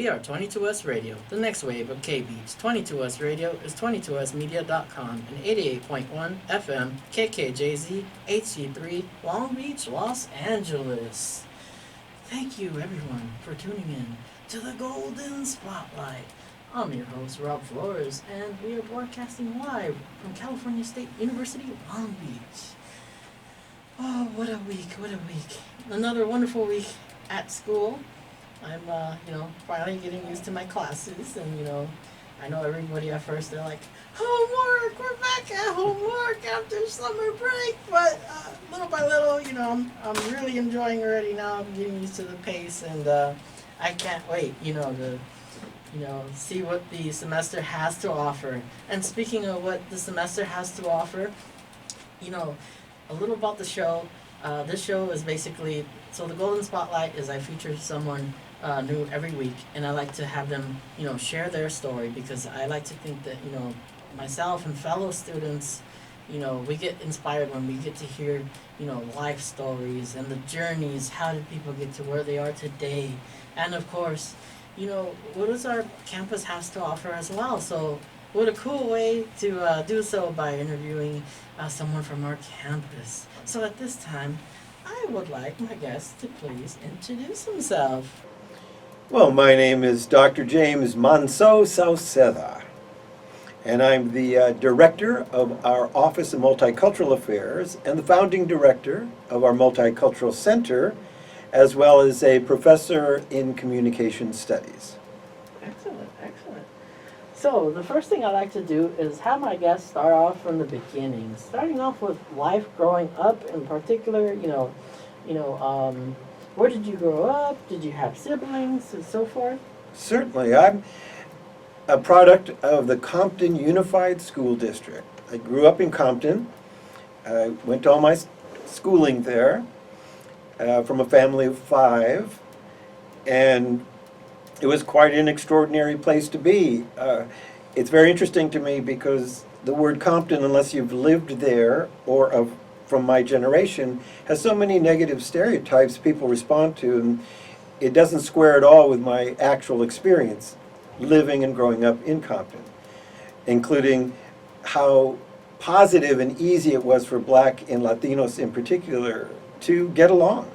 We are 22S Radio, the next wave of K-Beats. 22S Radio is 22smedia.com and 88.1 FM KKJZ HD3 Long Beach, Los Angeles. Thank you everyone for tuning in to the Golden Spotlight. I'm your host Rob Flores and we are broadcasting live from California State University, Long Beach. Oh, what a week, what a week. Another wonderful week at school. I'm, finally getting used to my classes, and, I know everybody at first, they're like, homework, we're back at homework after summer break, but little by little, I'm really enjoying already now. I'm getting used to the pace, and I can't wait, to, see what the semester has to offer. And speaking of what the semester has to offer, a little about the show. This show is basically, so the Golden Spotlight is I feature someone new every week, and I like to have them, share their story, because I like to think that, myself and fellow students, we get inspired when we get to hear, life stories and the journeys. How did people get to where they are today? And of course, what does our campus has to offer as well? So what a cool way to do so by interviewing someone from our campus. So at this time, I would like my guest to please introduce himself. Well, my name is Dr. James Manseau Sauceda, and I'm the director of our Office of Multicultural Affairs and the founding director of our Multicultural Center, as well as a professor in communication studies. Excellent, excellent. So the first thing I like to do is have my guests start off from the beginning, starting off with life growing up in particular, where did you grow up? Did you have siblings and so forth? Certainly. I'm a product of the Compton Unified School District. I grew up in Compton. I went to all my schooling there from a family of 5, and it was quite an extraordinary place to be. It's very interesting to me because the word Compton, unless you've lived there or from my generation, has so many negative stereotypes people respond to, and it doesn't square at all with my actual experience living and growing up in Compton, including how positive and easy it was for Black and Latinos in particular to get along.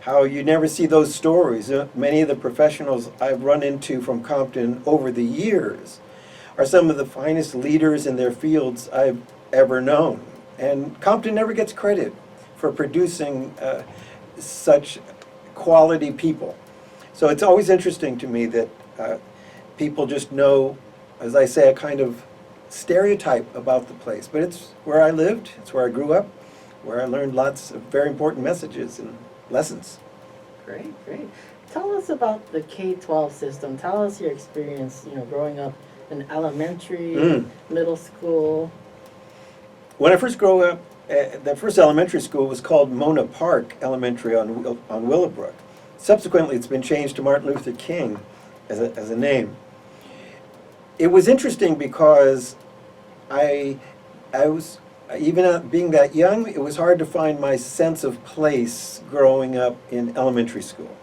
How you never see those stories. Many of the professionals I've run into from Compton over the years are some of the finest leaders in their fields I've ever known. And Compton never gets credit for producing such quality people. So it's always interesting to me that people just know, as I say, a kind of stereotype about the place. But it's where I lived, it's where I grew up, where I learned lots of very important messages and lessons. Great, great. Tell us about the K-12 system. Tell us your experience, growing up in elementary, middle school. When I first grew up, the first elementary school was called Mona Park Elementary on Willowbrook. Subsequently, it's been changed to Martin Luther King as a name. It was interesting because I was, even being that young, it was hard to find my sense of place growing up in elementary school.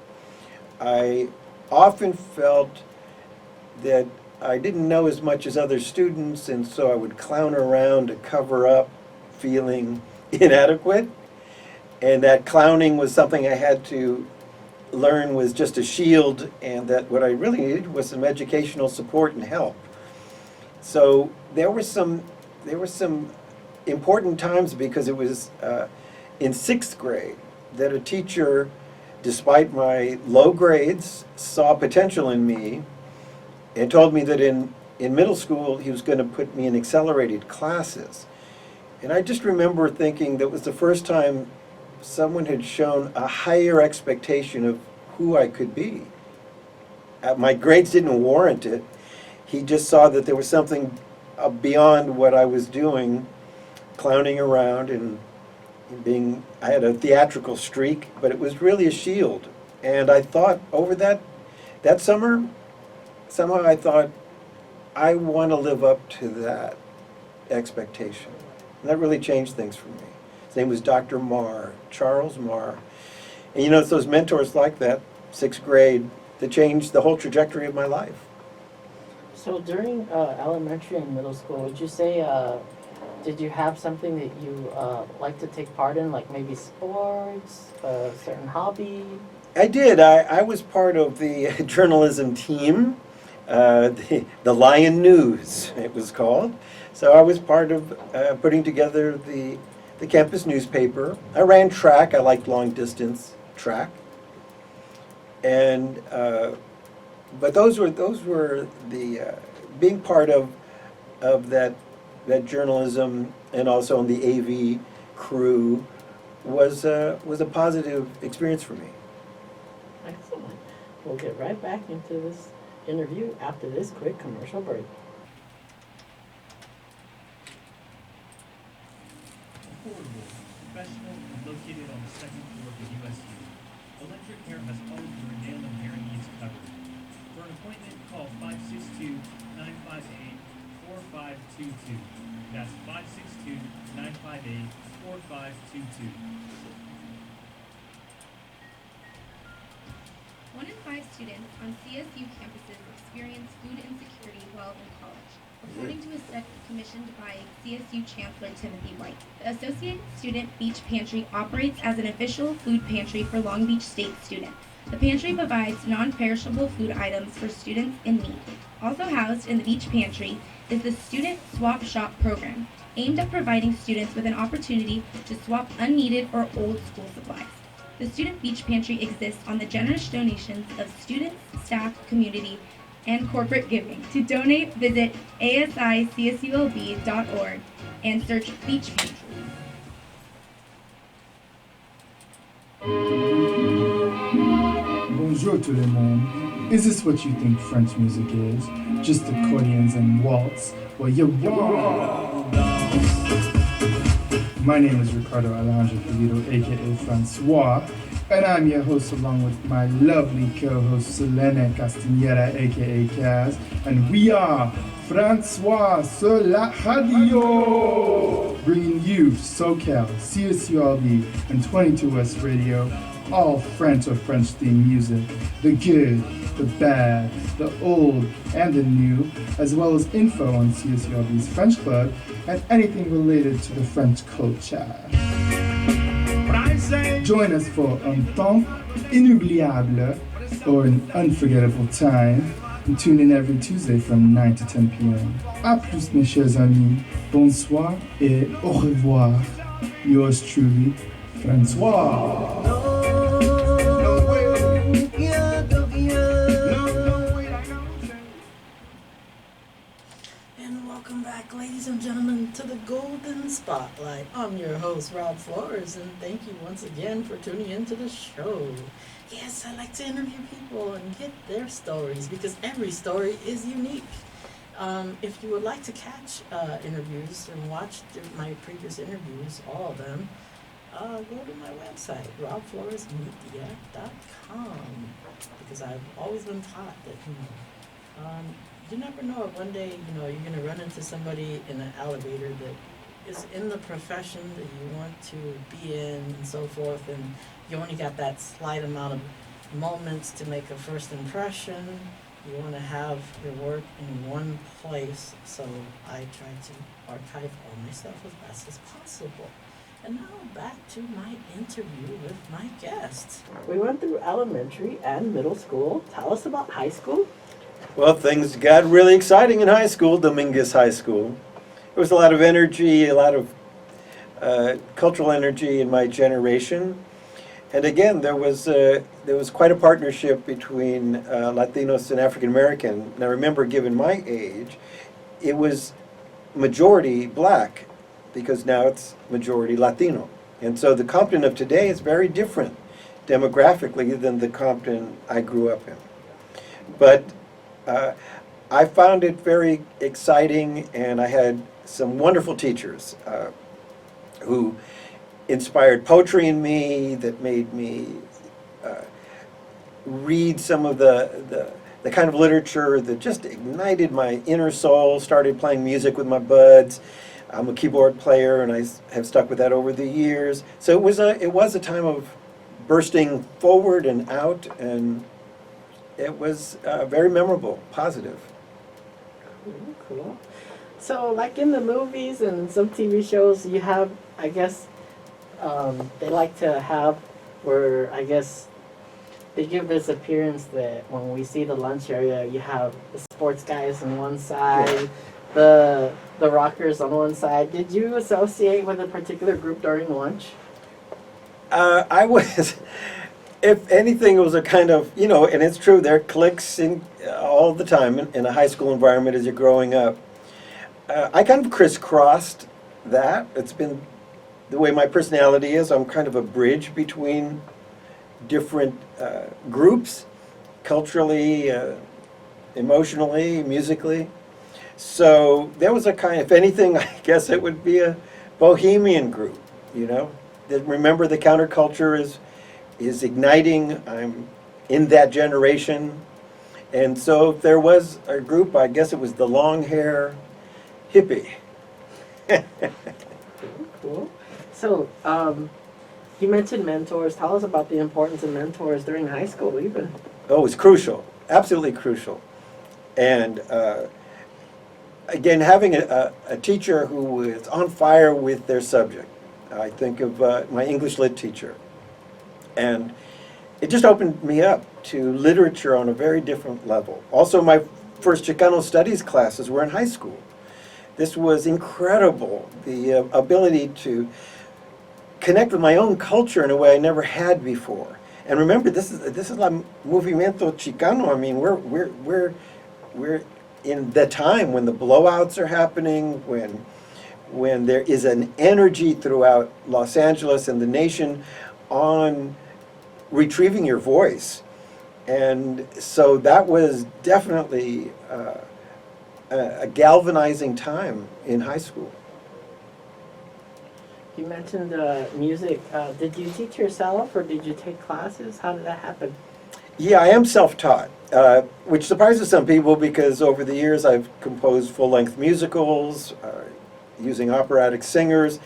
I often felt that I didn't know as much as other students, and so I would clown around to cover up feeling inadequate. And that clowning was something I had to learn was just a shield, and that what I really needed was some educational support and help. So there were some important times, because it was in 6th grade that a teacher, despite my low grades, saw potential in me and told me that in middle school he was going to put me in accelerated classes. And I just remember thinking that was the first time someone had shown a higher expectation of who I could be. My grades didn't warrant it. He just saw that there was something beyond what I was doing, clowning around and being, I had a theatrical streak, but it was really a shield. And I thought over that summer, somehow I thought, I want to live up to that expectation. And that really changed things for me. His name was Dr. Marr, Charles Marr. And it's those mentors like that, 6th grade, that changed the whole trajectory of my life. So during elementary and middle school, would you say, did you have something that you like to take part in, like maybe sports, a certain hobby? I did. I was part of the journalism team, the Lion News, it was called. So I was part of putting together the campus newspaper. I ran track. I liked long distance track. And but those were the being part of that journalism, and also on the AV crew was a positive experience for me. Excellent. We'll get right back into this interview after this quick commercial break. Affordable, professional, and located on the second floor of the USU. Electric Hair has all of your nail and hair needs covered. For an appointment, call 562-958-4522. That's 562-958-4522. 1 in 5 students on CSU campuses experience food insecurity while in college, according to a study commissioned by CSU Chancellor Timothy White. The Associated Student Beach Pantry operates as an official food pantry for Long Beach State students. The pantry provides non-perishable food items for students in need. Also housed in the beach pantry is the Student Swap Shop program, aimed at providing students with an opportunity to swap unneeded or old school supplies. The Student Beach Pantry exists on the generous donations of students, staff, community, and corporate giving. To donate, visit asicssulb.org and search Beach Pantry. Bonjour tout le monde. Is this what you think French music is? Just accordions and waltz? Well, you're wrong. My name is Ricardo Alejandro Pulido, aka Francois, and I'm your host along with my lovely co-host Selene Castañeda, aka Kaz, and we are Francois sur la radio, bringing you SoCal, CSULB, and 22S Radio, all French or French-themed music, the good, the bad, the old, and the new, as well as info on CSULB's French Club and anything related to the French culture. Join us for un temps inoubliable, or an unforgettable time, and tune in every Tuesday from 9 to 10 p.m. A plus, mes chers amis, bonsoir et au revoir. Yours truly, Francois. And welcome back, ladies and gentlemen, to the Golden Spotlight. I'm your host, Rob Flores, and thank you once again for tuning into the show. Yes, I like to interview people and get their stories because every story is unique. If you would like to catch interviews and watch my previous interviews, all of them, go to my website, robfloresmedia.com, because I've always been taught that, you never know. One day, you're going to run into somebody in an elevator that is in the profession that you want to be in and so forth, and you only got that slight amount of moments to make a first impression. You want to have your work in one place, so I try to archive all my stuff as best as possible. And now back to my interview with my guest. We went through elementary and middle school. Tell us about high school. Well, things got really exciting in high school, Dominguez High School. There was a lot of energy, a lot of cultural energy in my generation. And again, there was quite a partnership between Latinos and African American. And I remember, given my age, it was majority black, because now it's majority Latino. And so the Compton of today is very different demographically than the Compton I grew up in. But I found it very exciting, and I had some wonderful teachers who inspired poetry in me, that made me read some of the kind of literature that just ignited my inner soul, started playing music with my buds. I'm a keyboard player, and I have stuck with that over the years. So it was a time of bursting forward and out, and it was very memorable, positive. Cool. So, like in the movies and some TV shows, you have, I guess, they like to have where, I guess, they give this appearance that when we see the lunch area, you have the sports guys on one side, the rockers on one side. Did you associate with a particular group during lunch? I was, if anything, it was a kind of, you know, and it's true, there are cliques in, all the time in a high school environment as you're growing up. I kind of crisscrossed that. It's been the way my personality is. I'm kind of a bridge between different groups, culturally, emotionally, musically. So there was a kind, if anything, I guess it would be a bohemian group, you know. Remember, the counterculture is igniting. I'm in that generation. And so if there was a group, I guess it was the long hair hippie. Cool. So, you mentioned mentors. Tell us about the importance of mentors during high school, even. Oh, it's crucial, absolutely crucial. And again, having a teacher who is on fire with their subject. I think of my English lit teacher. And it just opened me up to literature on a very different level. Also, my first Chicano studies classes were in high school. This was incredible, the ability to connect with my own culture in a way I never had before. And remember, this is like Movimiento Chicano. I mean, we're in the time when the blowouts are happening, when there is an energy throughout Los Angeles and the nation on retrieving your voice. And so that was definitely a galvanizing time in high school. You mentioned music. Did you teach yourself or did you take classes? How did that happen? Yeah, I am self-taught, which surprises some people because over the years I've composed full-length musicals, using operatic singers,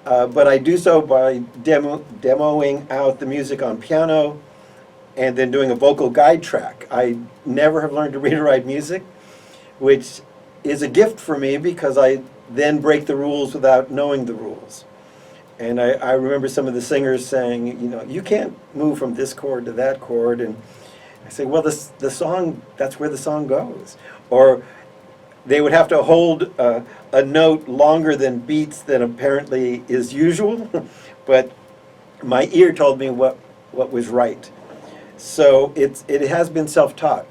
but I do so by demoing out the music on piano and then doing a vocal guide track. I never have learned to read or write music, which is a gift for me because I then break the rules without knowing the rules. And I remember some of the singers saying, you know, you can't move from this chord to that chord. And I say, well, the song, that's where the song goes. Or they would have to hold a note longer than beats than apparently is usual. But my ear told me what was right. So it has been self-taught.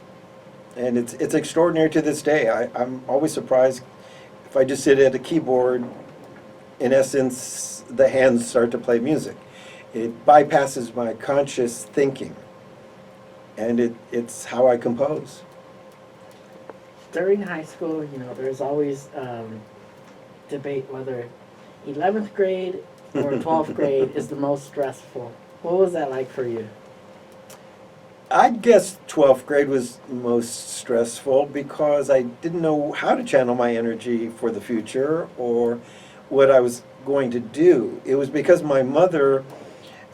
And it's extraordinary to this day. I'm always surprised if I just sit at a keyboard, in essence, the hands start to play music. It bypasses my conscious thinking, and it's how I compose. During high school, you know, there's always debate whether 11th grade or 12th grade is the most stressful. What was that like for you? I'd guess 12th grade was most stressful because I didn't know how to channel my energy for the future or what I was going to do. It was because my mother,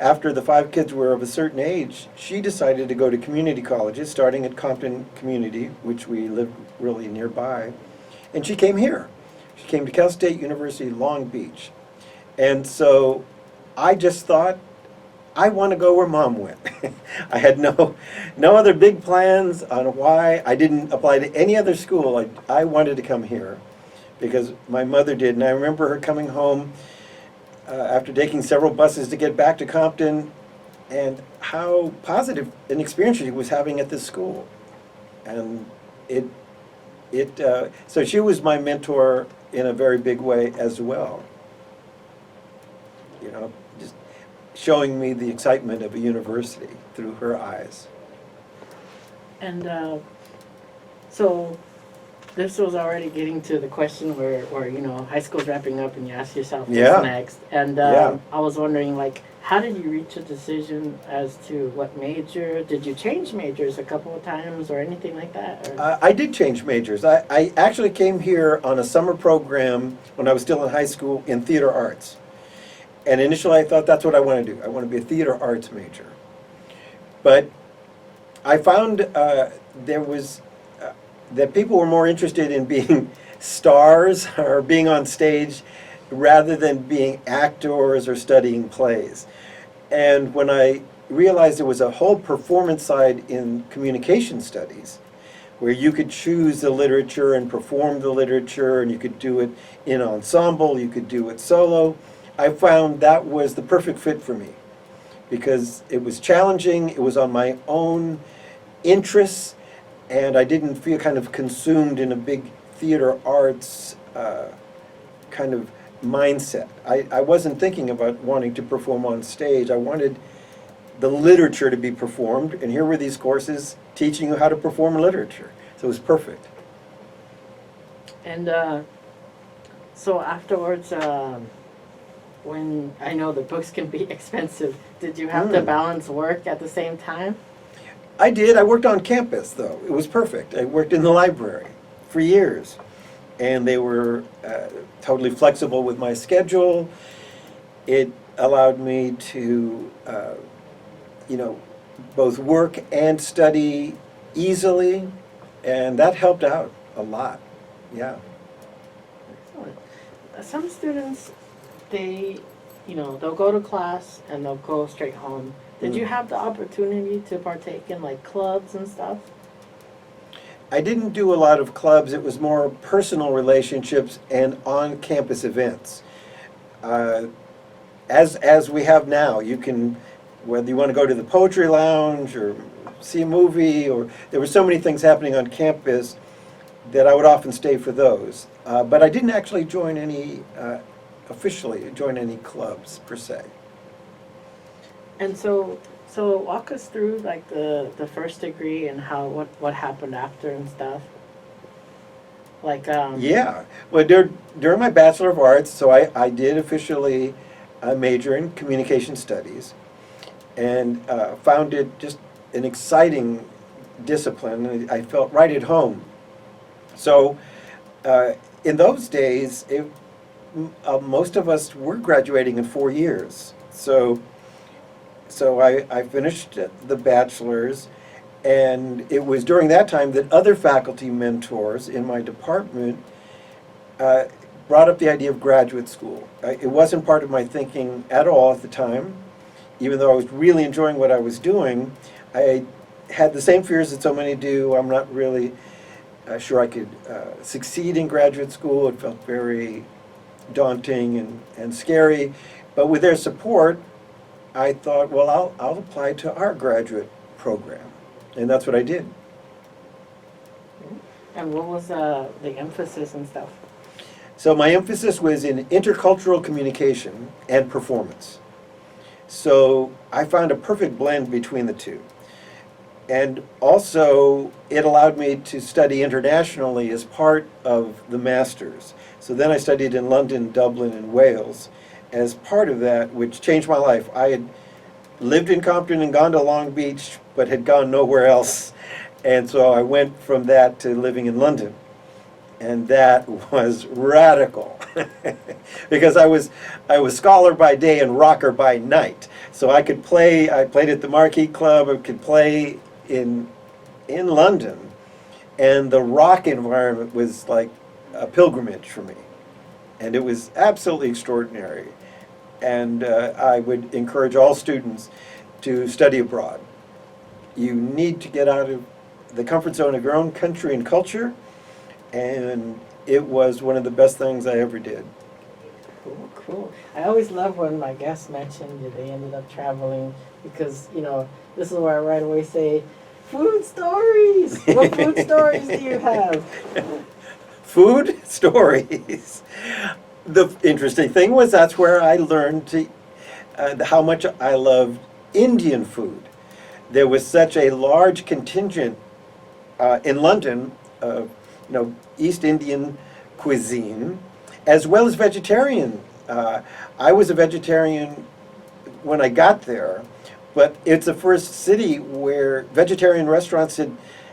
after the 5 kids were of a certain age, she decided to go to community colleges, starting at Compton Community, which we lived really nearby, and she came here. She came to Cal State University, Long Beach. And so I just thought, I want to go where Mom went. I had no other big plans on why. I didn't apply to any other school. I wanted to come here because my mother did. And I remember her coming home after taking several buses to get back to Compton and how positive an experience she was having at this school. And so she was my mentor in a very big way as well. You know, just showing me the excitement of a university through her eyes. And so this was already getting to the question where you know, high school's wrapping up and you ask yourself what's Yeah. next. And Yeah. I was wondering, like, how did you reach a decision as to what major? Did you change majors a couple of times or anything like that? Or? I did change majors. I actually came here on a summer program when I was still in high school in theater arts. And initially I thought that's what I want to do. I want to be a theater arts major. But I found there was that people were more interested in being stars or being on stage rather than being actors or studying plays. And when I realized there was a whole performance side in communication studies, where you could choose the literature and perform the literature, and you could do it in ensemble, you could do it solo, I found that was the perfect fit for me, because it was challenging, it was on my own interests, and I didn't feel kind of consumed in a big theater arts kind of mindset. I wasn't thinking about wanting to perform on stage. I wanted the literature to be performed, and here were these courses teaching you how to perform literature. So it was perfect. And so afterwards, when I know the books can be expensive, did you have to balance work at the same time? I did. I worked on campus, though. It was perfect. I worked in the library for years, and they were totally flexible with my schedule. It allowed me to, both work and study easily, and that helped out a lot. Yeah. Excellent. Some students, they'll go to class and they'll go straight home. Did you have the opportunity to partake in like clubs and stuff? I didn't do a lot of clubs. It was more personal relationships and on-campus events. As we have now, you can, whether you want to go to the poetry lounge or see a movie, or there were so many things happening on campus that I would often stay for those. But I didn't actually join any, officially join any clubs per se. And so walk us through like the first degree and what happened after and stuff. Like Yeah, well, during my Bachelor of Arts, so I did officially major in communication studies, and found it just an exciting discipline. I felt right at home. So in those days, most of us were graduating in 4 years. So I finished the bachelor's, and it was during that time that other faculty mentors in my department brought up the idea of graduate school. It wasn't part of my thinking at all at the time, even though I was really enjoying what I was doing. I had the same fears that so many do. I'm not really sure I could succeed in graduate school. It felt very daunting and scary. But with their support, I thought, well, I'll apply to our graduate program. And that's what I did. And what was the emphasis and stuff? So my emphasis was in intercultural communication and performance. So I found a perfect blend between the two. And also, it allowed me to study internationally as part of the master's. So then I studied in London, Dublin, and Wales as part of that, which changed my life. I had lived in Compton and gone to Long Beach, but had gone nowhere else. And so I went from that to living in London. And that was radical, because I was scholar by day and rocker by night. So I played at the Marquee Club, I could play in London, and the rock environment was like a pilgrimage for me. And it was absolutely extraordinary. And I would encourage all students to study abroad. You need to get out of the comfort zone of your own country and culture, and it was one of the best things I ever did. Cool. I always love when my guests mention that they ended up traveling, because, this is where I right away say, food stories! What food stories do you have? Food stories. The interesting thing was that's where I learned how much I loved Indian food. There was such a large contingent in London of East Indian cuisine, as well as vegetarian. I was a vegetarian when I got there, but it's the first city where vegetarian restaurants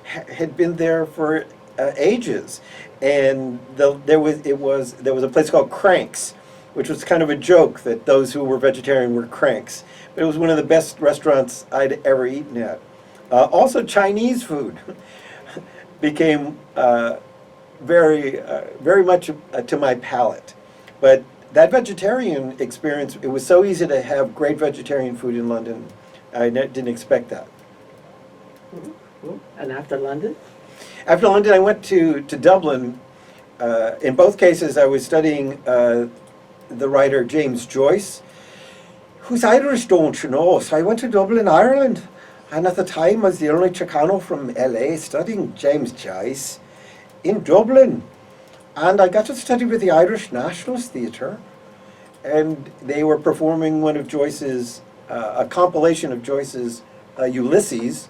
had been there for ages. And there was a place called Cranks, which was kind of a joke that those who were vegetarian were cranks. But it was one of the best restaurants I'd ever eaten at. Also, Chinese food became very much to my palate. But that vegetarian experience, it was so easy to have great vegetarian food in London. I didn't expect that. And after London? After London, I went to Dublin. In both cases, I was studying the writer James Joyce, who's Irish, don't you know? So I went to Dublin, Ireland. And at the time, I was the only Chicano from LA studying James Joyce in Dublin. And I got to study with the Irish Nationalist Theatre. And they were performing one of Joyce's, a compilation of Joyce's Ulysses,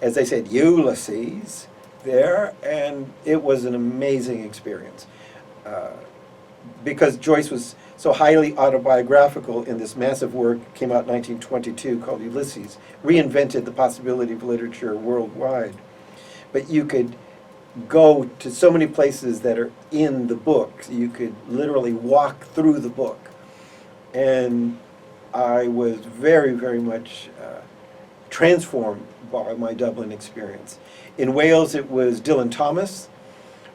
as they said, Ulysses, there. And it was an amazing experience. Because Joyce was so highly autobiographical in this massive work, came out in 1922, called Ulysses, reinvented the possibility of literature worldwide. But you could go to so many places that are in the book. You could literally walk through the book. And I was very, very much transformed by my Dublin experience. In Wales, it was Dylan Thomas,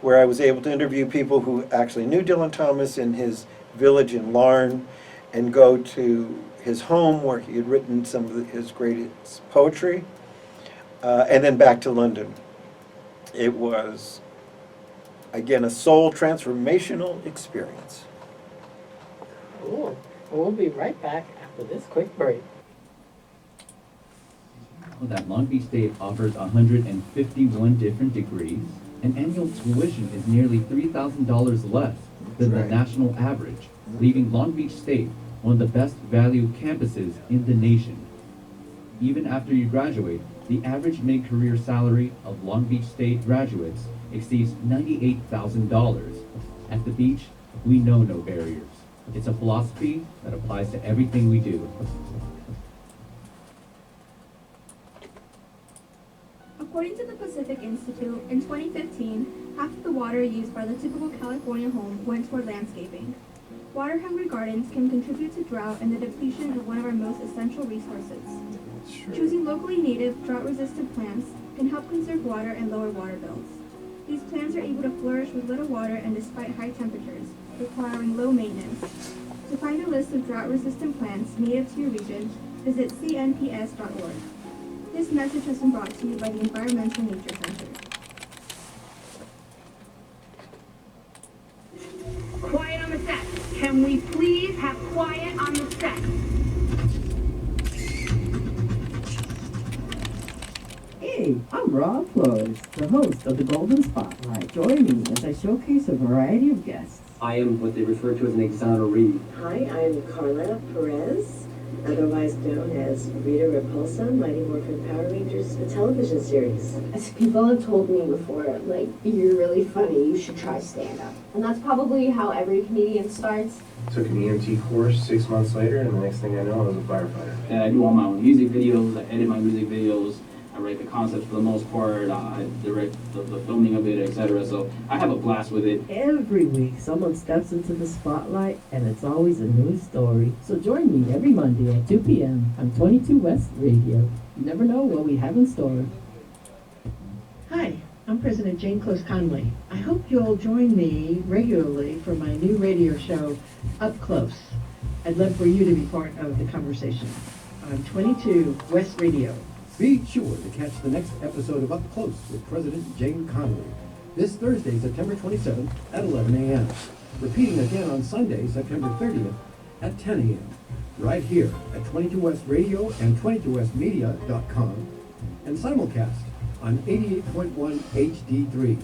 where I was able to interview people who actually knew Dylan Thomas in his village in Larne, and go to his home where he had written some of his greatest poetry, and then back to London. It was, again, a soul transformational experience. Cool. We'll be right back after this quick break. That Long Beach State offers 151 different degrees, and annual tuition is nearly $3,000 less than the national average, leaving Long Beach State one of the best valued campuses in the nation. Even after you graduate, the average mid-career salary of Long Beach State graduates exceeds $98,000. At the beach, we know no barriers. It's a philosophy that applies to everything we do. According to the Pacific Institute, in 2015, half of the water used by the typical California home went toward landscaping. Water-hungry gardens can contribute to drought and the depletion of one of our most essential resources. Choosing locally native, drought-resistant plants can help conserve water and lower water bills. These plants are able to flourish with little water and despite high temperatures, requiring low maintenance. To find a list of drought-resistant plants native to your region, visit cnps.org. This message has been brought to you by the Environmental Nature Center. Quiet on the set. Can we please have quiet on the set? Hey, I'm Rob Flores, the host of the Golden Spotlight. Join me as I showcase a variety of guests. I am what they refer to as an exoneree. Hi, I'm Carla Perez, otherwise known as Rita Repulsa, Mighty Morphin Power Rangers, a television series. As people have told me before, like, you're really funny, you should try stand-up. And that's probably how every comedian starts. Took an EMT course 6 months later, and the next thing I know, I was a firefighter. And I do all my own music videos, I edit my music videos, I write the concepts for the most part, I direct the filming of it, etc. So I have a blast with it. Every week, someone steps into the spotlight, and it's always a new story. So join me every Monday at 2 p.m. on 22 West Radio. You never know what we have in store. Hi, I'm President Jane Close Conley. I hope you'll join me regularly for my new radio show, Up Close. I'd love for you to be part of the conversation on 22 West Radio. Be sure to catch the next episode of Up Close with President Jane Conley this Thursday, September 27th at 11 a.m. Repeating again on Sunday, September 30th at 10 a.m. right here at 22 West Radio and 22westmedia.com and simulcast on 88.1 HD3.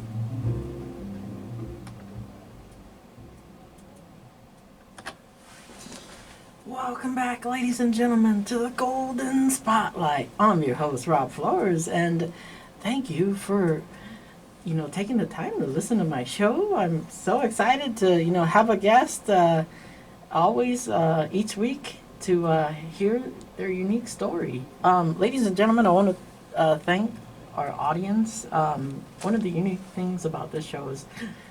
Welcome back, ladies and gentlemen, to the Golden Spotlight. I'm your host, Rob Flores, and thank you for, taking the time to listen to my show. I'm so excited to, have a guest always each week to hear their unique story. Ladies and gentlemen, I want to thank our audience. One of the unique things about this show is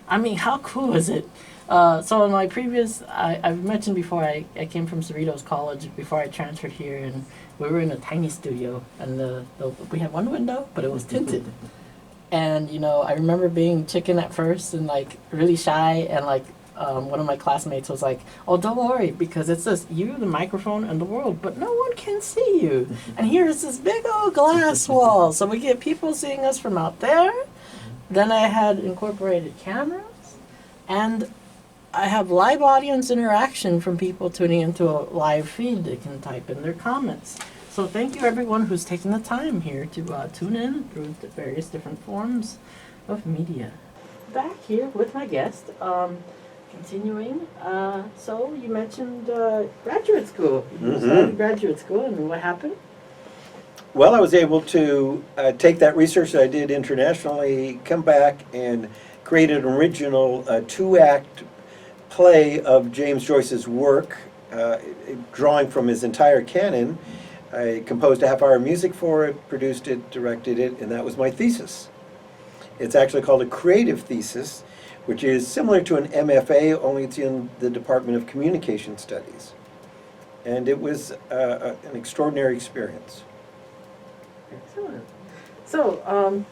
I mean, how cool is it? So in my previous, I've mentioned before, I came from Cerritos College before I transferred here, and we were in a tiny studio, and we had one window, but it was tinted. And, you know, I remember being chicken at first and, like, really shy, and, like, one of my classmates was like, oh, don't worry, because it's just you, the microphone, and the world, but no one can see you. And here's this big old glass wall, so we get people seeing us from out there. Then I had incorporated cameras, and I have live audience interaction from people tuning into a live feed. They can type in their comments. So thank you everyone who's taken the time here to tune in through the various different forms of media. Back here with my guest, continuing. So you mentioned graduate school. You started graduate school, and what happened? Well, I was able to take that research that I did internationally, come back and create an original 2-act play of James Joyce's work, drawing from his entire canon. I composed a half-hour music for it, produced it, directed it, and that was my thesis. It's actually called a creative thesis, which is similar to an MFA, only it's in the Department of Communication Studies. And it was an extraordinary experience. Excellent. So,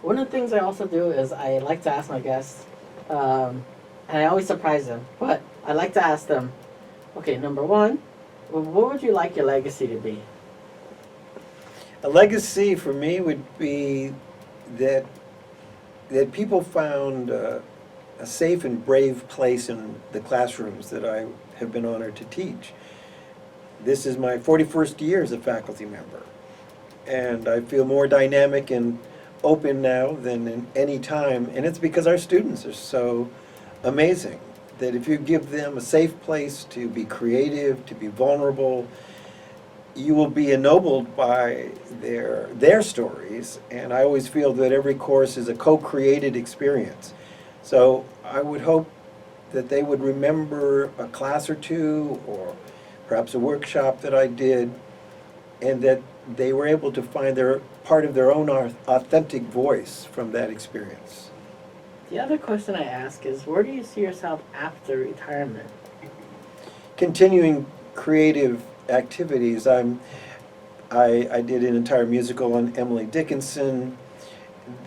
one of the things I also do is I like to ask my guests, and I always surprise them, but I like to ask them, okay, number one, what would you like your legacy to be? A legacy for me would be that people found a safe and brave place in the classrooms that I have been honored to teach. This is my 41st year as a faculty member, and I feel more dynamic and open now than in any time, and it's because our students are so amazing that if you give them a safe place to be creative, to be vulnerable, you will be ennobled by their stories, and I always feel that every course is a co-created experience. So I would hope that they would remember a class or two, or perhaps a workshop that I did, and that they were able to find their part of their own authentic voice from that experience. The other question I ask is, where do you see yourself after retirement? Continuing creative activities. I did an entire musical on Emily Dickinson,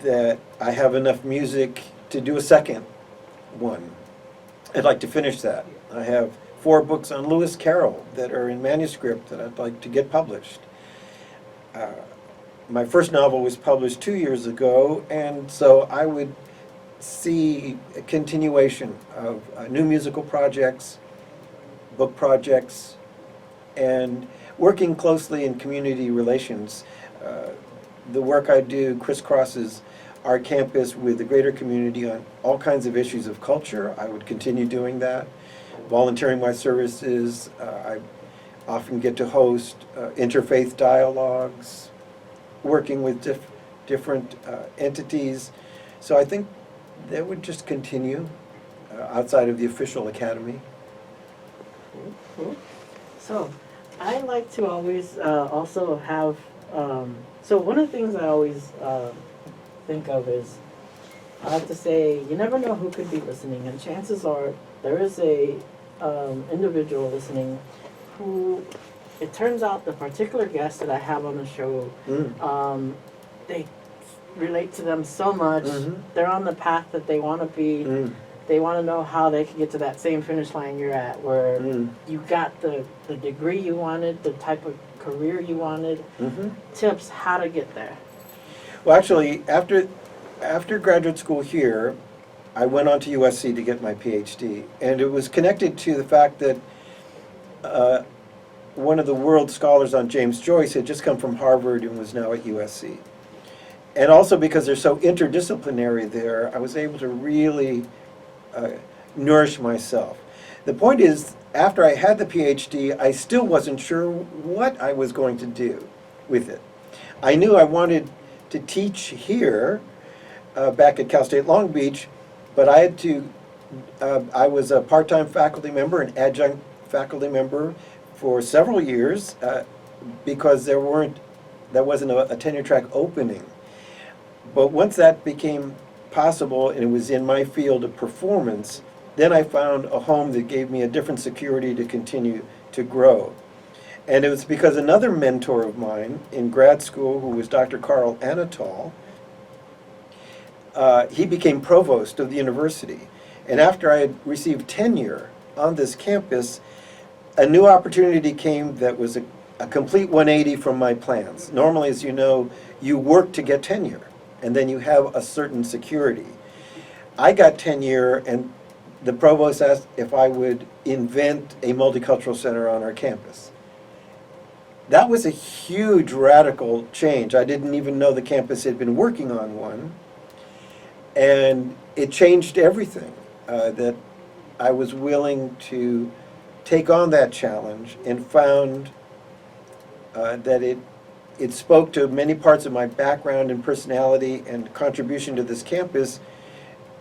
that I have enough music to do a second one. I'd like to finish that. I have 4 books on Lewis Carroll that are in manuscript that I'd like to get published. My first novel was published 2 years ago, and so I would see a continuation of new musical projects, book projects, and working closely in community relations. The work I do crisscrosses our campus with the greater community on all kinds of issues of culture. I would continue doing that. Volunteering my services, I often get to host interfaith dialogues, working with different entities. So I think that would just continue outside of the official academy. Cool. So I like to always also have, so one of the things I always think of is, I like to say, you never know who could be listening, and chances are there is a individual listening who, it turns out the particular guest that I have on the show, they relate to them so much. They're on the path that they want to be. They want to know how they can get to that same finish line you're at, where you got the degree you wanted, the type of career you wanted. Tips how to get there. Well, actually, after graduate school here, I went on to USC to get my Ph.D. And it was connected to the fact that one of the world scholars on James Joyce had just come from Harvard and was now at USC. And also because they're so interdisciplinary there, I was able to really nourish myself. The point is, after I had the PhD, I still wasn't sure what I was going to do with it. I knew I wanted to teach here back at Cal State Long Beach, but I had to, I was a part-time faculty member, an adjunct faculty member for several years because there wasn't a tenure track opening. But once that became possible and it was in my field of performance, then I found a home that gave me a different security to continue to grow. And it was because another mentor of mine in grad school, who was Dr. Carl Anatol, he became provost of the university. And after I had received tenure on this campus, a new opportunity came that was a complete 180 from my plans. Normally, as you know, you work to get tenure, and then you have a certain security. I got tenure, and the provost asked if I would invent a multicultural center on our campus. That was a huge radical change. I didn't even know the campus had been working on one. And it changed everything, that I was willing to take on that challenge, and found that it spoke to many parts of my background and personality and contribution to this campus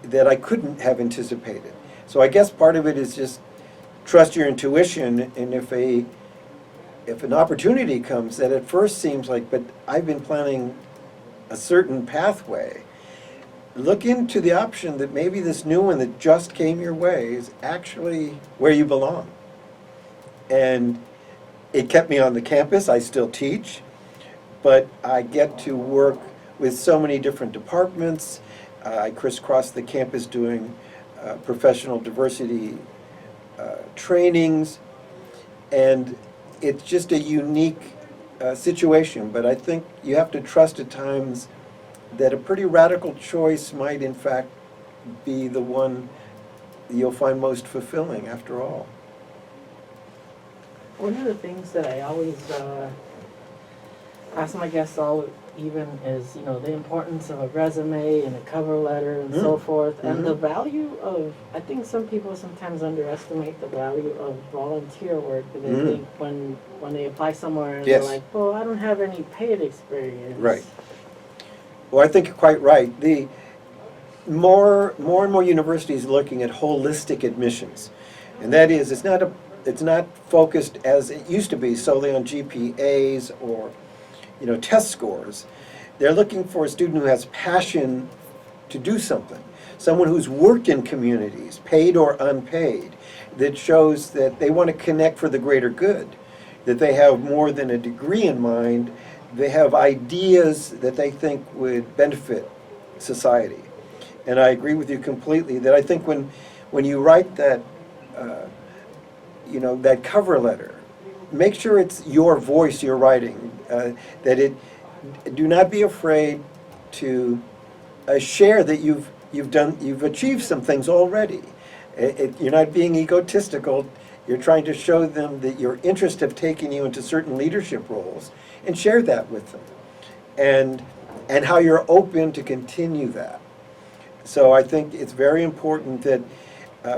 that I couldn't have anticipated. So I guess part of it is just trust your intuition, and if an opportunity comes that at first seems like, but I've been planning a certain pathway, look into the option that maybe this new one that just came your way is actually where you belong. And it kept me on the campus. I still teach, but I get to work with so many different departments. I crisscross the campus doing professional diversity trainings, and it's just a unique situation. But I think you have to trust at times that a pretty radical choice might in fact be the one you'll find most fulfilling after all. One of the things that I always ask my guests even is, the importance of a resume and a cover letter and so forth, and the value of, I think some people sometimes underestimate the value of volunteer work. They think when they apply somewhere and they're like, well, I don't have any paid experience. Right. Well, I think you're quite right. The more and more universities are looking at holistic admissions, and that is, it's not focused as it used to be solely on GPAs or test scores. They're looking for a student who has passion to do something, someone who's worked in communities, paid or unpaid, that shows that they want to connect for the greater good, that they have more than a degree in mind. They have ideas that they think would benefit society. And I agree with you completely that I think when you write that, that cover letter, make sure it's your voice you're writing, do not be afraid to share that you've achieved some things already. You're not being egotistical. You're trying to show them that your interests have taken you into certain leadership roles, and share that with them, and how you're open to continue that. So I think it's very important that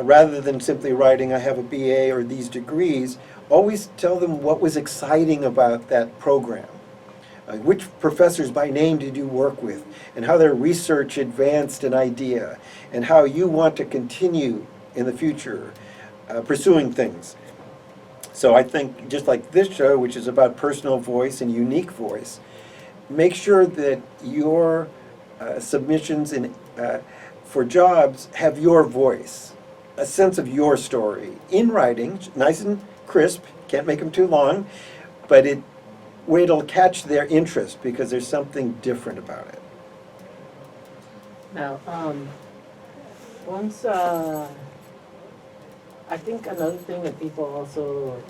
rather than simply writing, I have a BA or these degrees, always tell them what was exciting about that program. Which professors by name did you work with, and how their research advanced an idea, and how you want to continue in the future pursuing things. So I think just like this show, which is about personal voice and unique voice, make sure that your submissions for jobs have your voice, a sense of your story in writing, nice and crisp, can't make them too long, but where it'll catch their interest because there's something different about it. Now, once I think another thing that people also,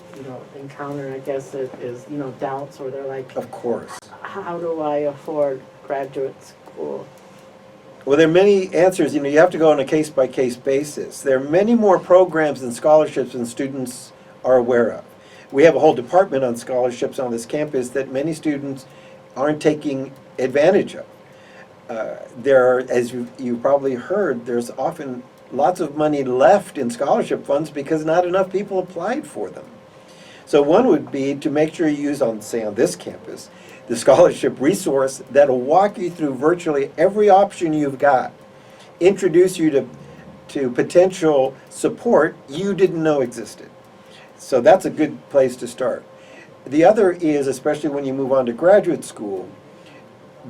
encounter, I guess, is doubts, or they're like, of course, how do I afford graduate school? Well, there are many answers. You have to go on a case-by-case basis. There are many more programs and scholarships than students are aware of. We have a whole department on scholarships on this campus that many students aren't taking advantage of. There are, as you probably heard, there's often lots of money left in scholarship funds because not enough people applied for them. So one would be to make sure you use, on this campus, the scholarship resource that'll walk you through virtually every option you've got, introduce you to potential support you didn't know existed. So that's a good place to start. The other is, especially when you move on to graduate school,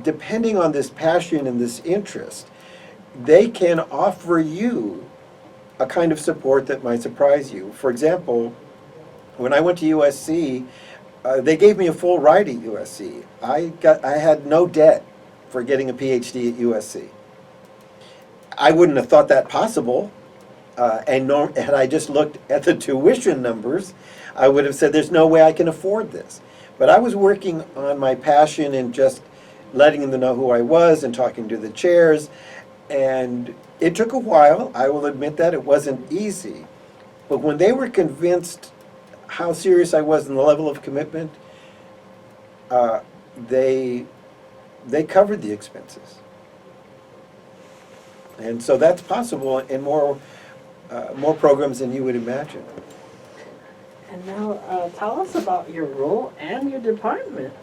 depending on this passion and this interest, they can offer you a kind of support that might surprise you. For example, when I went to USC, they gave me a full ride at USC. I had no debt for getting a Ph.D. at USC. I wouldn't have thought that possible, had I just looked at the tuition numbers, I would have said there's no way I can afford this. But I was working on my passion and just letting them know who I was and talking to the chairs, and it took a while. I will admit that it wasn't easy. But when they were convinced how serious I was in the level of commitment, they covered the expenses. And so that's possible in more programs than you would imagine. And now tell us about your role and your department.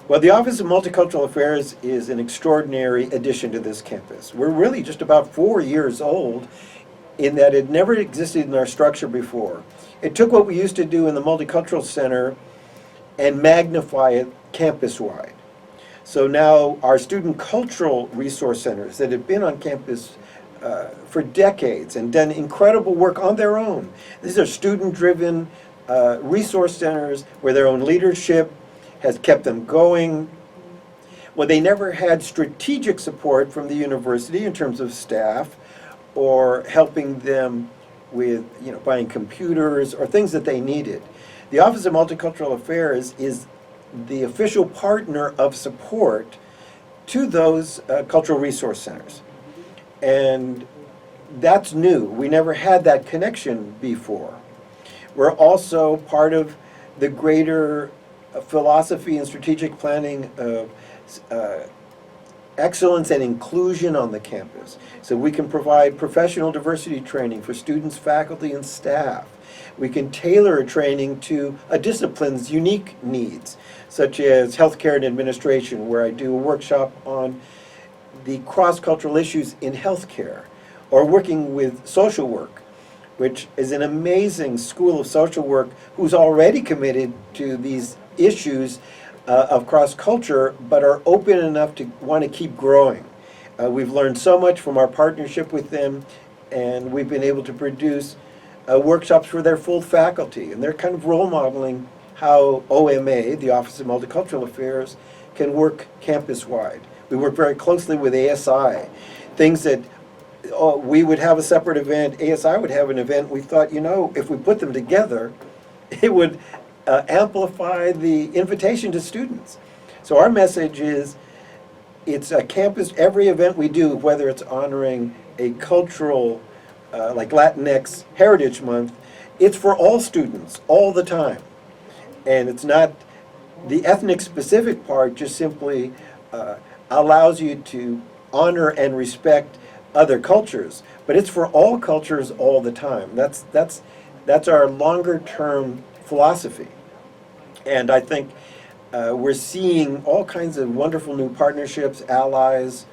Well, the Office of Multicultural Affairs is an extraordinary addition to this campus. We're really just about 4 years old in that it never existed in our structure before. It took what we used to do in the Multicultural Center and magnify it campus-wide. So now our student cultural resource centers that have been on campus for decades and done incredible work on their own. These are student-driven resource centers where their own leadership has kept them going. Well, they never had strategic support from the university in terms of staff or helping them with, buying computers or things that they needed. The Office of Multicultural Affairs is the official partner of support to those cultural resource centers. And that's new. We never had that connection before. We're also part of the greater philosophy and strategic planning of excellence and inclusion on the campus. So we can provide professional diversity training for students, faculty, and staff. We can tailor training to a discipline's unique needs, such as healthcare and administration, where I do a workshop on the cross-cultural issues in healthcare, or working with social work, which is an amazing school of social work who's already committed to these issues of cross-culture, but are open enough to want to keep growing. We've learned so much from our partnership with them, and we've been able to produce workshops for their full faculty, and they're kind of role modeling how OMA, the Office of Multicultural Affairs, can work campus-wide. We work very closely with ASI. Things that we would have a separate event, ASI would have an event, we thought, if we put them together, it would amplify the invitation to students. So our message is, it's a campus, every event we do, whether it's honoring a cultural, like Latinx Heritage Month, it's for all students, all the time. And it's not, the ethnic specific part just simply allows you to honor and respect other cultures, but it's for all cultures all the time. That's our longer term philosophy. And I think we're seeing all kinds of wonderful new partnerships, allies,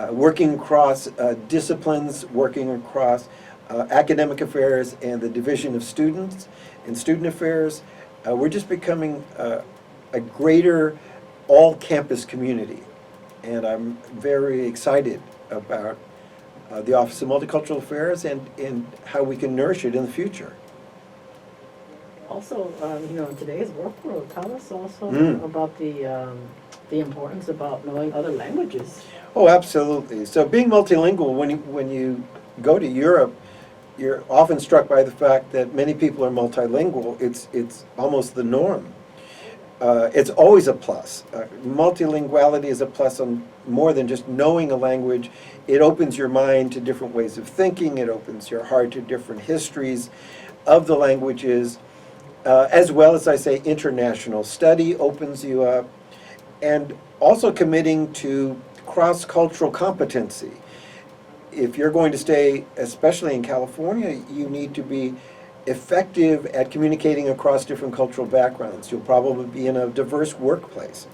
working across disciplines, working across academic affairs and the division of students and student affairs. We're just becoming a greater all-campus community. And I'm very excited about the Office of Multicultural Affairs and how we can nourish it in the future. Also, in today's work world, tell us also about the importance about knowing other languages. Oh, absolutely. So being multilingual, when you go to Europe, you're often struck by the fact that many people are multilingual. It's almost the norm. It's always a plus. Multilinguality is a plus on more than just knowing a language. It opens your mind to different ways of thinking. It opens your heart to different histories of the languages, as well as, I say, international study opens you up, and also committing to cross-cultural competency. If you're going to stay, especially in California, you need to be effective at communicating across different cultural backgrounds. You'll probably be in a diverse workplace.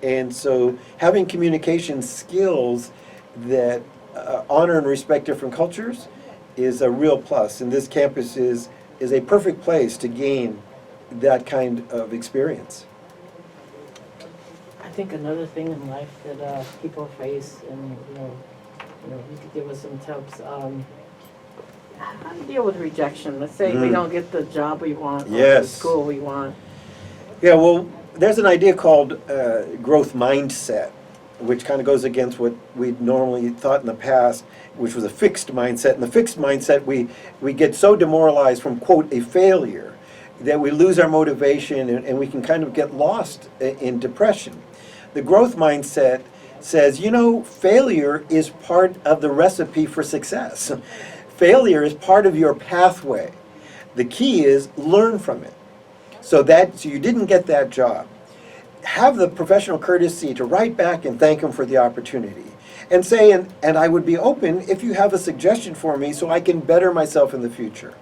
And so having communication skills that honor and respect different cultures is a real plus. And this campus is a perfect place to gain that kind of experience. And think another thing in life that people face, and you could give us some tips. How to deal with rejection? Let's say we don't get the job we want, or the school we want. Yeah, well, there's an idea called growth mindset, which kind of goes against what we'd normally thought in the past, which was a fixed mindset. In the fixed mindset, we get so demoralized from, quote, a failure, that we lose our motivation and we can kind of get lost in depression. The growth mindset says, failure is part of the recipe for success. Failure is part of your pathway. The key is learn from it. So you didn't get that job. Have the professional courtesy to write back and thank them for the opportunity. And say, and I would be open if you have a suggestion for me so I can better myself in the future.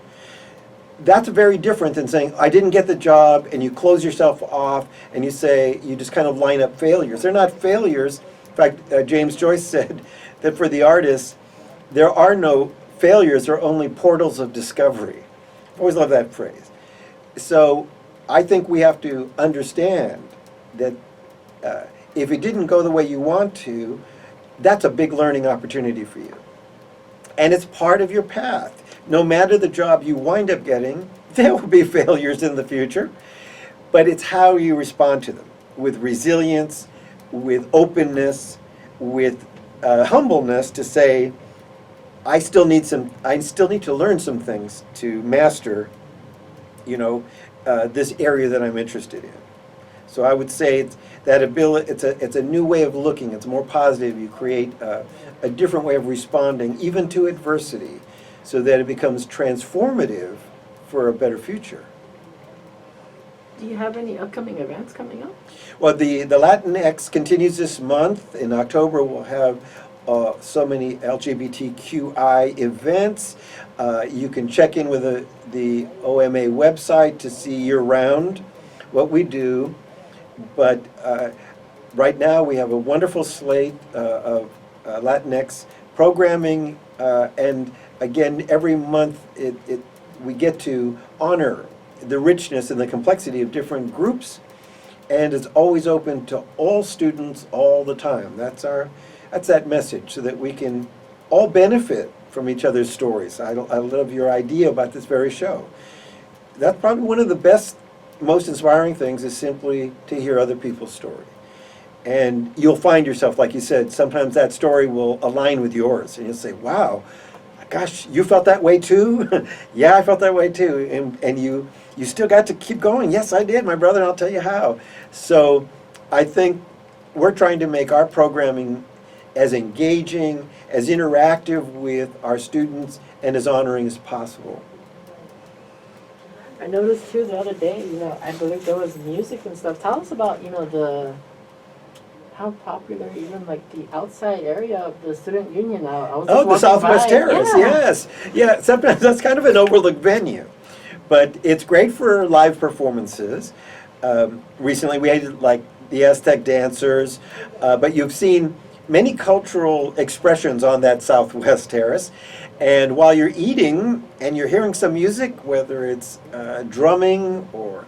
That's very different than saying, I didn't get the job, and you close yourself off and you say, you just kind of line up failures. They're not failures. In fact, James Joyce said that for the artists, there are no failures, are only portals of discovery. I always love that phrase. So I think we have to understand that if it didn't go the way you want to, that's a big learning opportunity for you. And it's part of your path. No matter the job you wind up getting, there will be failures in the future, but it's how you respond to them, with resilience, with openness, with humbleness to say, I still need to learn some things to master, this area that I'm interested in. So I would say it's a new way of looking. It's more positive. You create a different way of responding, even to adversity, so that it becomes transformative for a better future. Do you have any upcoming events coming up? Well, the Latinx continues this month. In October, we'll have so many LGBTQI events. You can check in with the OMA website to see year-round what we do. But right now, we have a wonderful slate of Latinx programming, and again, every month we get to honor the richness and the complexity of different groups, and it's always open to all students all the time. That's that message, so that we can all benefit from each other's stories. I love your idea about this very show. That's probably one of the best, most inspiring things, is simply to hear other people's story. And you'll find yourself, like you said, sometimes that story will align with yours, and you'll say, wow, gosh, you felt that way too? Yeah, I felt that way too. And you still got to keep going. Yes, I did, my brother, and I'll tell you how. So I think we're trying to make our programming as engaging, as interactive with our students, and as honoring as possible. I noticed too the other day, I believe there was music and stuff. Tell us about, how popular even like the outside area of the student union now. I was just the Southwest by. Terrace, yes. Yeah, sometimes that's kind of an overlooked venue. But it's great for live performances. Recently we had like the Aztec dancers, but you've seen many cultural expressions on that Southwest Terrace. And while you're eating and you're hearing some music, whether it's drumming or,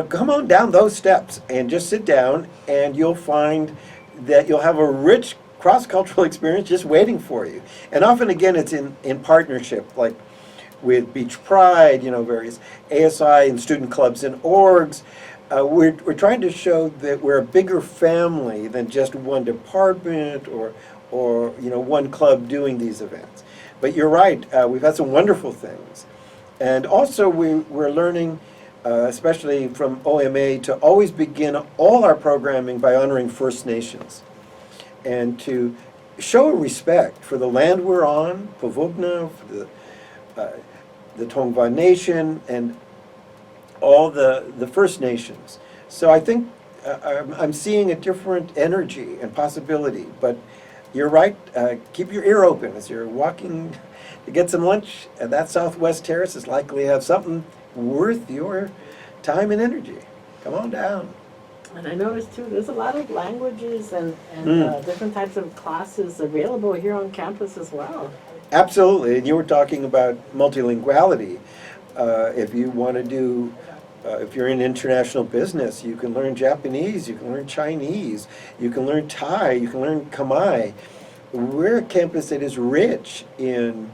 come on down those steps and just sit down, and you'll find that you'll have a rich cross-cultural experience just waiting for you. And often, again, it's in partnership, like with Beach Pride, various ASI and student clubs and orgs. We're trying to show that we're a bigger family than just one department or one club doing these events. But you're right, we've had some wonderful things. And also we're learning, especially from OMA, to always begin all our programming by honoring First Nations, and to show respect for the land we're on, Pavugna, for the Tongva Nation, and all the First Nations. So I think I'm seeing a different energy and possibility, but you're right, keep your ear open as you're walking to get some lunch, and that Southwest Terrace is likely to have something worth your time and energy. Come on down. And I noticed too, there's a lot of languages and different types of classes available here on campus as well. Absolutely, and you were talking about multilinguality. If you want to do if you're in international business, you can learn Japanese, you can learn Chinese, you can learn Thai, you can learn Khmer. We're a campus that is rich in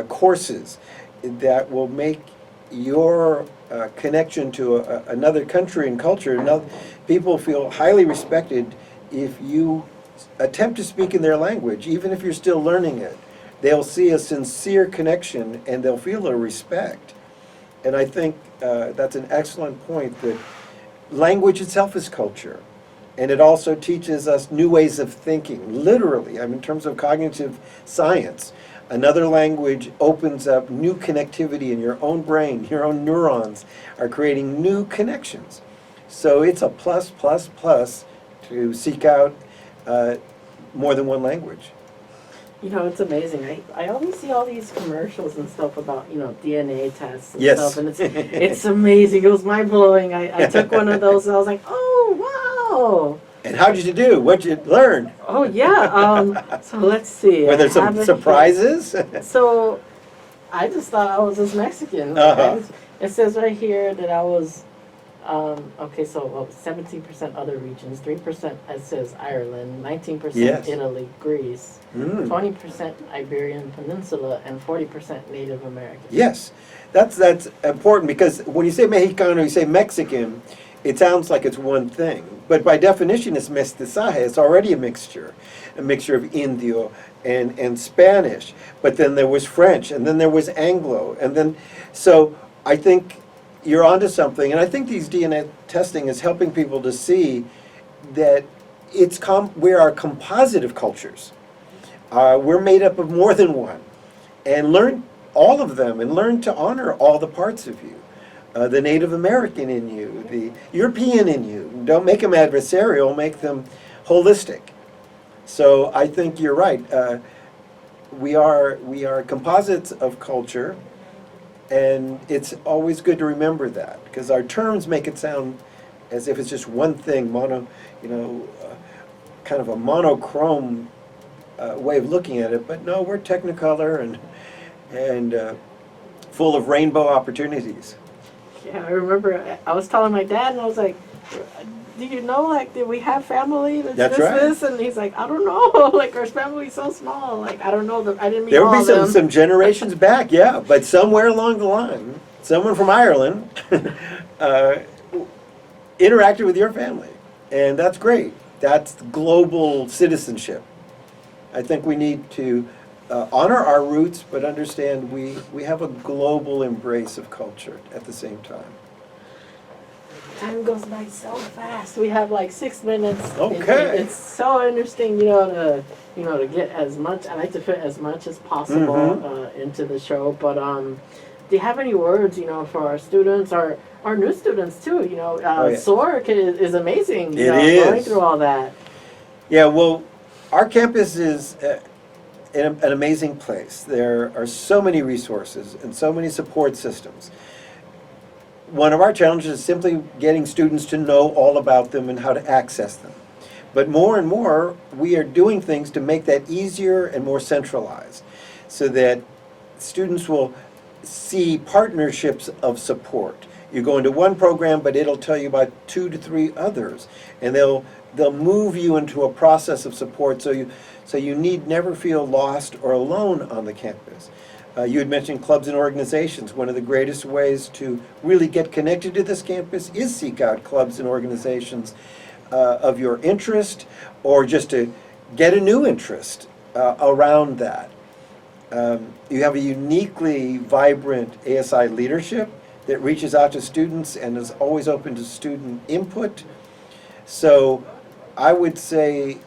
courses that will make your connection to another country and culture. People feel highly respected if you attempt to speak in their language, even if you're still learning it. They'll see a sincere connection and they'll feel a respect. And I think that's an excellent point, that language itself is culture. And it also teaches us new ways of thinking, literally. In terms of cognitive science, another language opens up new connectivity in your own brain. Your own neurons are creating new connections. So it's a plus, plus, plus to seek out more than one language. It's amazing. I always see all these commercials and stuff about, DNA tests and Yes. stuff, and it's amazing. It was mind-blowing. I took one of those, and I was like, oh, wow. And how did you do? What'd you learn? Oh, yeah. So let's see. Were there some surprises? So I just thought I was just Mexican. Uh-huh. It says right here that I was, 17% other regions, 3% it says Ireland, 19% Yes. Italy, Greece, 20% Iberian Peninsula, and 40% Native American. Yes, that's important, because when you say Mexicano, you say Mexican, it sounds like it's one thing. But by definition, it's mestizaje. It's already a mixture of Indio and Spanish. But then there was French, and then there was Anglo, and then so I think you're onto something, and I think these DNA testing is helping people to see that we are a composite of cultures. We're made up of more than one, and learn all of them, and learn to honor all the parts of you. The Native American in you, the European in you. Don't make them adversarial, make them holistic. So I think you're right. We are composites of culture. And it's always good to remember that, because our terms make it sound as if it's just one thing, kind of a monochrome way of looking at it. But no, we're technicolor and full of rainbow opportunities. Yeah, I remember I was telling my dad, and I was like, do you know, did we have family that's right. this? And he's like, I don't know. Our family's so small. I don't know. I didn't meet There all would be of them. some generations back, yeah. But somewhere along the line, someone from Ireland interacted with your family. And that's great. That's global citizenship. I think we need to honor our roots, but understand we have a global embrace of culture at the same time. Time goes by so fast. We have 6 minutes. Okay. It's so interesting, to get as much. I like to fit as much as possible into the show. But do you have any words, for our students, our new students too? SOAR is amazing. Going through all that. Yeah. Well, our campus is an amazing place. There are so many resources and so many support systems. One of our challenges is simply getting students to know all about them and how to access them. But more and more, we are doing things to make that easier and more centralized, so that students will see partnerships of support. You go into one program, but it'll tell you about 2 to 3 others, and they'll move you into a process of support, so you need never feel lost or alone on the campus. You had mentioned clubs and organizations. One of the greatest ways to really get connected to this campus is seek out clubs and organizations of your interest, or just to get a new interest around that. You have a uniquely vibrant ASI leadership that reaches out to students and is always open to student input. So I would say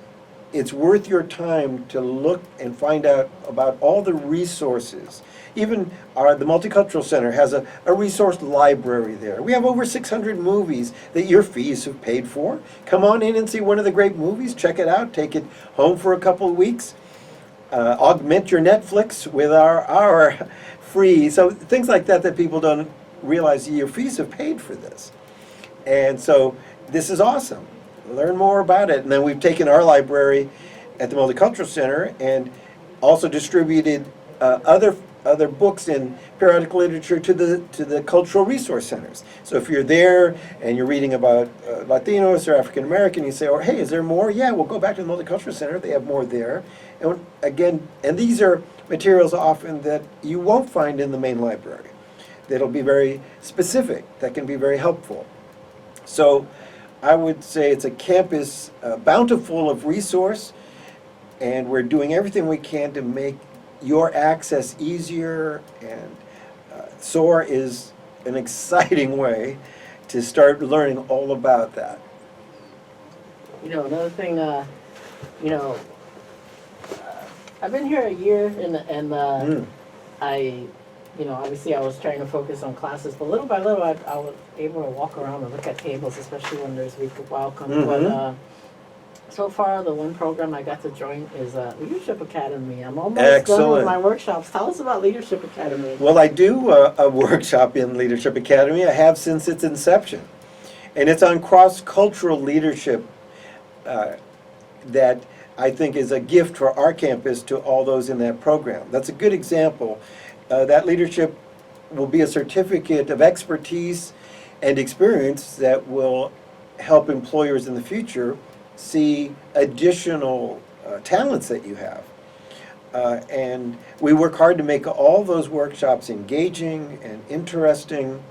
it's worth your time to look and find out about all the resources. Even the Multicultural Center has a resource library there. We have over 600 movies that your fees have paid for. Come on in and see one of the great movies, check it out, take it home for a couple of weeks. Augment your Netflix with our free, so things like that people don't realize your fees have paid for this. And so this is awesome. Learn more about it. And then we've taken our library at the Multicultural Center and also distributed other other books and periodic literature to the cultural resource centers. So if you're there and you're reading about Latinos or African American, you say, "Oh, hey, is there more?" Yeah, we'll go back to the Multicultural Center. They have more there. And again, and these are materials often that you won't find in the main library. That'll be very specific. That can be very helpful. So I would say it's a campus bountiful of resource, and we're doing everything we can to make your access easier, and SOAR is an exciting way to start learning all about that. You know, another thing, you know, I've been here a year, and I, you know, obviously I was trying to focus on classes, but little by little I was able to walk around and look at tables, especially when there's Week of Welcome. But so far, the one program I got to join is Leadership Academy. I'm almost done with my workshops. Tell us about Leadership Academy. Well, I do a workshop in Leadership Academy. I have since its inception. And it's on cross-cultural leadership that I think is a gift for our campus to all those in that program. That's a good example. That leadership will be a certificate of expertise and experience that will help employers in the future see additional talents that you have. And we work hard to make all those workshops engaging and interesting,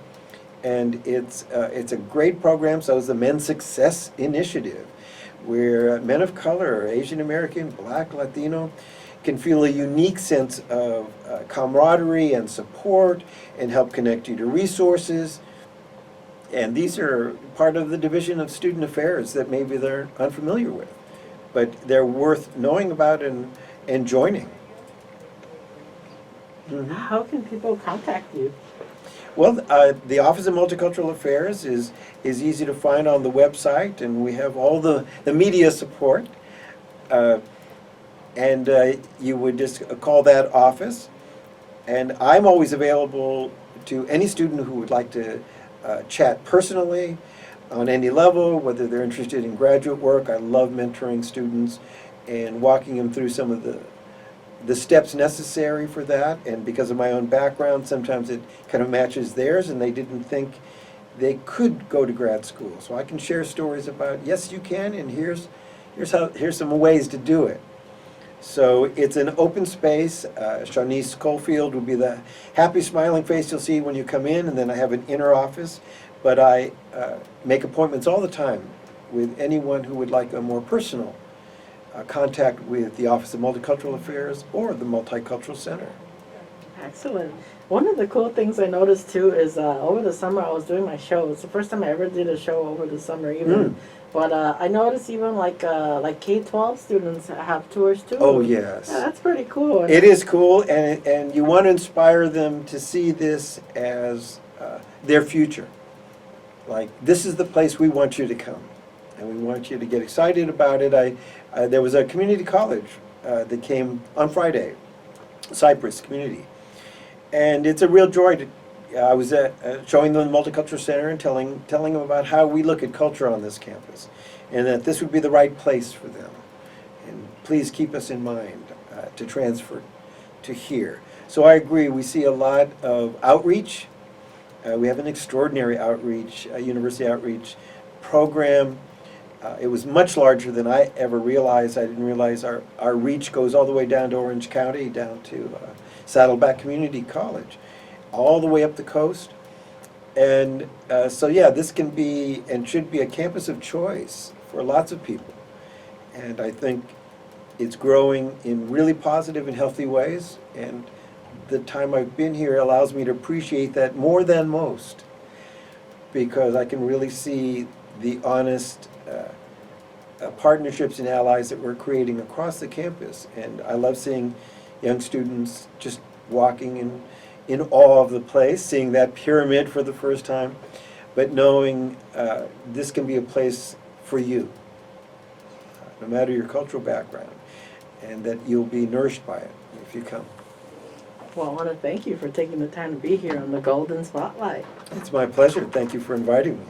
and it's a great program. So is the Men's Success Initiative, where men of color, Asian American, Black, Latino, can feel a unique sense of camaraderie and support and help connect you to resources. And these are part of the Division of Student Affairs that maybe they're unfamiliar with, but they're worth knowing about and joining. How can people contact you? Well, the Office of Multicultural Affairs is easy to find on the website, and we have all the media support. And you would just call that office. And I'm always available to any student who would like to chat personally on any level, whether they're interested in graduate work. I love mentoring students and walking them through some of the steps necessary for that. And because of my own background, sometimes it kind of matches theirs, and they didn't think they could go to grad school. So I can share stories about, yes, you can, and here's some ways to do it. So it's an open space. Shawnice Caulfield will be the happy, smiling face you'll see when you come in, and then I have an inner office. But I make appointments all the time with anyone who would like a more personal contact with the Office of Multicultural Affairs or the Multicultural Center. Excellent. One of the cool things I noticed too is over the summer I was doing my show. It's the first time I ever did a show over the summer even. But I noticed even like K-12 students have tours too. Oh, yes. Yeah, that's pretty cool. It is cool, and you want to inspire them to see this as their future. Like, this is the place we want you to come, and we want you to get excited about it. There was a community college that came on Friday, Cypress Community, and it's a real joy to. I was showing them the Multicultural Center and telling them about how we look at culture on this campus, and that this would be the right place for them. And please keep us in mind to transfer to here. So I agree. We see a lot of outreach. We have an extraordinary outreach, university outreach program. It was much larger than I ever realized. I didn't realize our reach goes all the way down to Orange County, down to Saddleback Community College, all the way up the coast. And so yeah, this can be and should be a campus of choice for lots of people. And I think it's growing in really positive and healthy ways. And the time I've been here allows me to appreciate that more than most, because I can really see the honest partnerships and allies that we're creating across the campus. And I love seeing young students just walking in awe of the place, seeing that pyramid for the first time, but knowing this can be a place for you, no matter your cultural background, and that you'll be nourished by it if you come. Well, I want to thank you for taking the time to be here on the Golden Spotlight. It's my pleasure. Thank you for inviting me.